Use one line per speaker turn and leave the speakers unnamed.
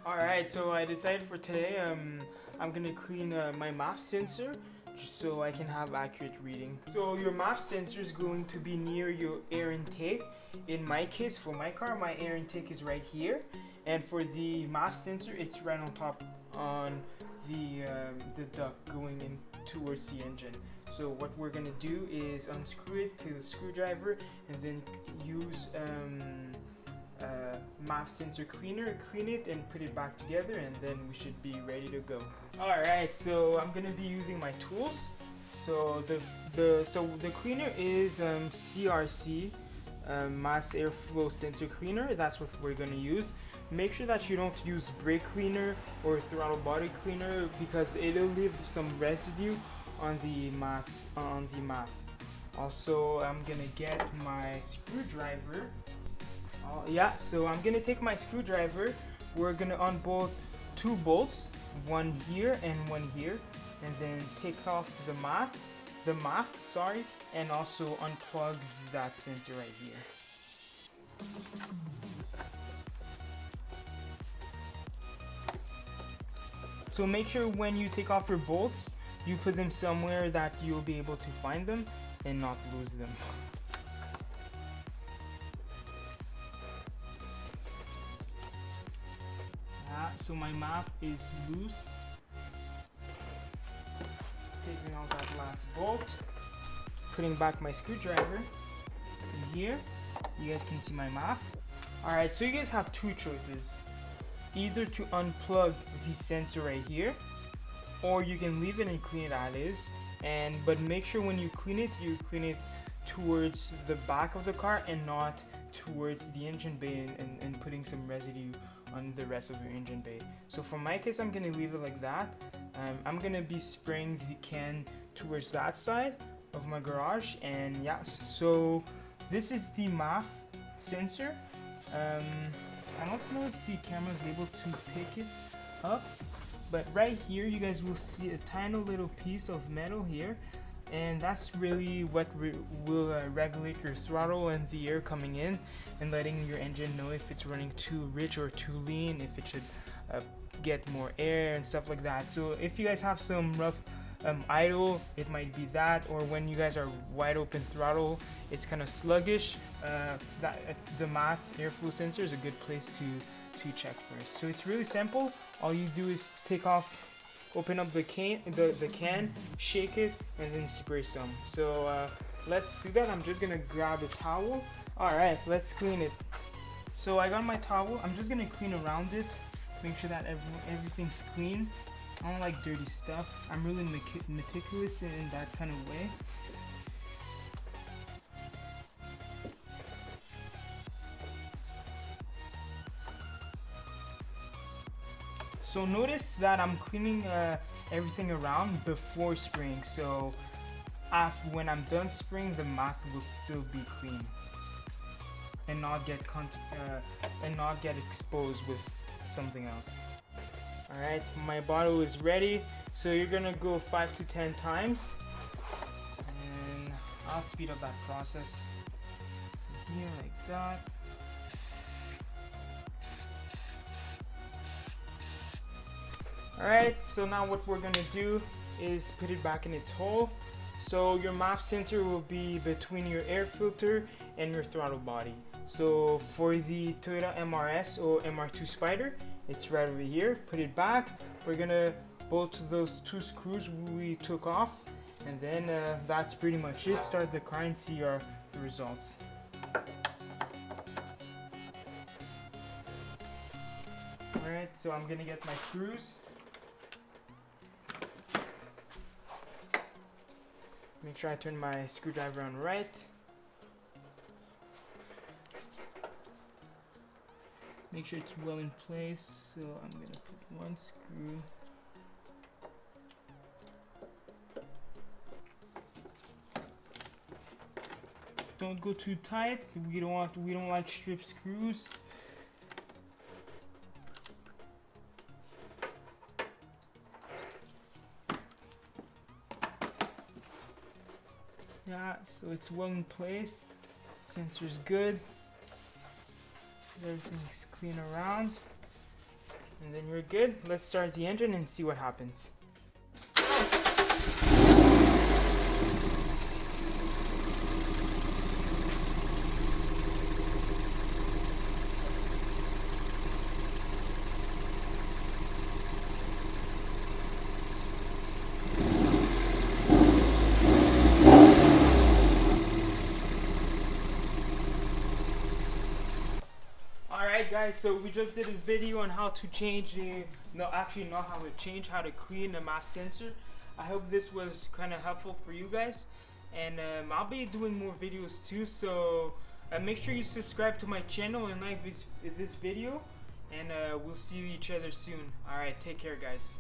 Alright, so I decided for today I'm gonna clean my MAF sensor so I can have accurate reading. So your MAF sensor is going to be near your air intake. In my case, for my car, my air intake is right here, and for the MAF sensor, it's right on top on the duct going in towards the engine. So what we're gonna do is unscrew it to the screwdriver and then use MAF sensor cleaner, clean it and put it back together, and then we should be ready to go. Alright, so I'm gonna be using my tools. So the cleaner is CRC mass airflow sensor cleaner. That's what we're gonna use. Make sure that you don't use brake cleaner or throttle body cleaner because it'll leave some residue on the MAF. Also, I'm gonna get my screwdriver. So I'm gonna take my screwdriver. We're gonna unbolt two bolts, one here and one here, and then take off the MAF, and also unplug that sensor right here. So make sure when you take off your bolts, you put them somewhere that you'll be able to find them and not lose them. So my MAF is loose. Taking out that last bolt, putting back my screwdriver in here. You guys can see my MAF. Alright, so you guys have two choices. Either to unplug the sensor right here, or you can leave it and clean it as is. But make sure when you clean it towards the back of the car and not towards the engine bay and putting some residue on the rest of your engine bay. So for my case, I'm gonna leave it like that. I'm gonna be spraying the can towards that side of my garage, and yeah, so this is the MAF sensor. I don't know if the camera is able to pick it up, but right here you guys will see a tiny little piece of metal here, and that's really what will regulate your throttle and the air coming in, and letting your engine know if it's running too rich or too lean, if it should get more air and stuff like that. So if you guys have some rough idle, it might be that, or when you guys are wide open throttle, it's kind of sluggish. The MAF airflow sensor is a good place to check first. So it's really simple. All you do is open up the can, shake it, and then spray some. So let's do that. I'm just gonna grab a towel. Alright, let's clean it. So I got my towel. I'm just gonna clean around it, make sure that everything's clean. I don't like dirty stuff. I'm really meticulous in that kind of way. So notice that I'm cleaning everything around before spraying. So when I'm done spraying, the MAF will still be clean and not get exposed with something else. Alright, my bottle is ready. So you're gonna go 5 to 10 times. And I'll speed up that process. So here, like that. Alright, so now what we're gonna do is put it back in its hole. So your MAF sensor will be between your air filter and your throttle body. So for the Toyota MR-S or MR2 Spider, it's right over here. Put it back. We're gonna bolt those 2 screws we took off, and then that's pretty much it. Start the car and see the results. Alright, so I'm gonna get my screws. Make sure I turn my screwdriver on right. Make sure it's well in place, so I'm gonna put 1 screw. Don't go too tight. We don't like strip screws. Yeah, so it's well in place. Sensor's good. Everything's clean around. And then you're good. Let's start the engine and see what happens. Alright guys, so we just did a video on how to change how to clean the MAF sensor. I hope this was kind of helpful for you guys, and I'll be doing more videos too, so make sure you subscribe to my channel and like this video, and we'll see each other soon. Alright, take care guys.